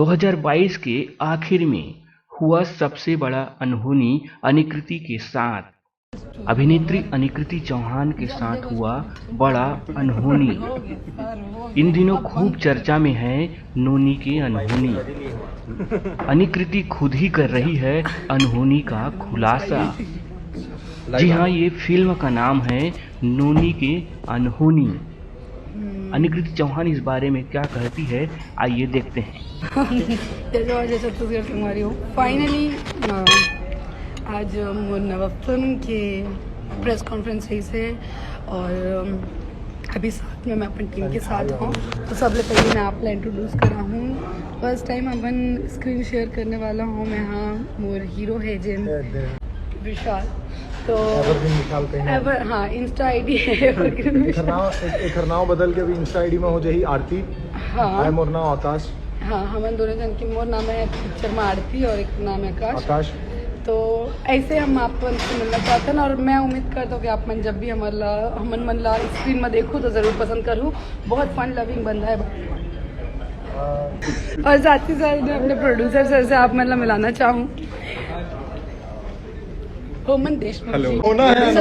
2022 के आखिर में हुआ सबसे बड़ा अनहोनी अनिकृति के साथ। अभिनेत्री अनिकृति चौहान के साथ हुआ बड़ा अनहोनी। इन दिनों खूब चर्चा में है नोनी के अनहोनी। अनिकृति खुद ही कर रही है अनहोनी का खुलासा। जी हाँ, ये फिल्म का नाम है नोनी के अनहोनी। अनिकृति चौहान इस बारे में क्या कहती है, आइए देखते हैं। जैसे छत्तीसगढ़ से हमारी हो फाइनली आज नवा फिल्म के प्रेस कॉन्फ्रेंस रही से और अभी साथ में मैं अपनी टीम के साथ हूँ। तो सबसे पहले मैं आपको इंट्रोड्यूस करा हूँ। फर्स्ट टाइम अपन स्क्रीन शेयर करने वाला हूँ मैं। हाँ, मोर हीरो है जिन विशाल। तो एवर हाँ इंस्टा आईडी है एक नाव बदल के भी इंस्टा आईडी में हो जाए आरती। हाँ, मोर नाम आकाश। हाँ, हम दोनों जन की मोर नाम है पिक्चर में आरती और एक नाम है आकाश। तो ऐसे हम आपको मिलना चाहते हैं और मैं उम्मीद करता हूँ कि आप मन जब भी हमन मन ला स्क्रीन में देखूँ तो ज़रूर पसंद करूँ। बहुत फन लविंग बंदा है और साथ ही साथ अपने प्रोड्यूसर सर से आप मतलब मिलाना चाहूँ होमन देशमुख जी।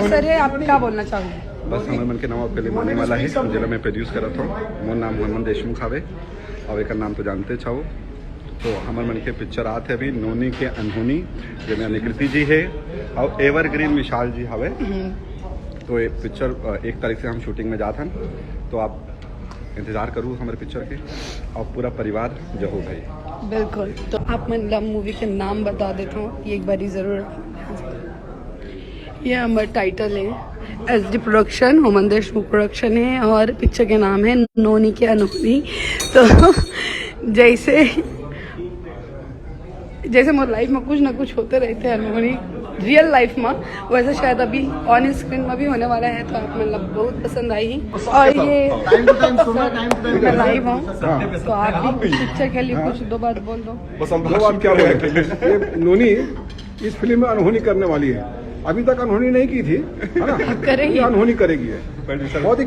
सर है, आप क्या बोलना चाहोगे? बस हमारे मन के नाम आपके लिए माने वाला है जिला मैं प्रोड्यूस करा था। मोर नाम होमन देशमुख हावे और एक नाम तो जानते छाओ। तो हमारे मन के पिक्चर आते अभी नोनी के अनहोनी, जिसमें अनिकृति जी है और एवरग्रीन विशाल जी हवे। तो ये पिक्चर 1 तारीख से हम शूटिंग में जाते हैं, तो आप इंतजार करूँ हमारे पिक्चर के और पूरा परिवार जो हो गई। बिल्कुल। तो आप मतलब मूवी के नाम बता देता हूँ ये एक बारी ज़रूर। ये हमारा टाइटल है SD production, human Deshmukh production है और पिक्चर के नाम है नोनी के अनहोनी। तो जैसे मेरे लाइफ में कुछ ना कुछ होते रहते हैं अनहोनी रियल लाइफ में, वैसे शायद अभी ऑन स्क्रीन में भी होने वाला है। तो आप मतलब बहुत पसंद आई और ये मैं लाइव हूँ तो आप भी पिक्चर के लिए कुछ 2 बात बोल दो। बस हम 2 बात क्या बोले। ये नोनी इस फिल्म में अनहोनी करने वाली है। अभी तक अनहोनी नहीं की थी, है ना? करेगी, अनहोनी करेगी। बहुत ही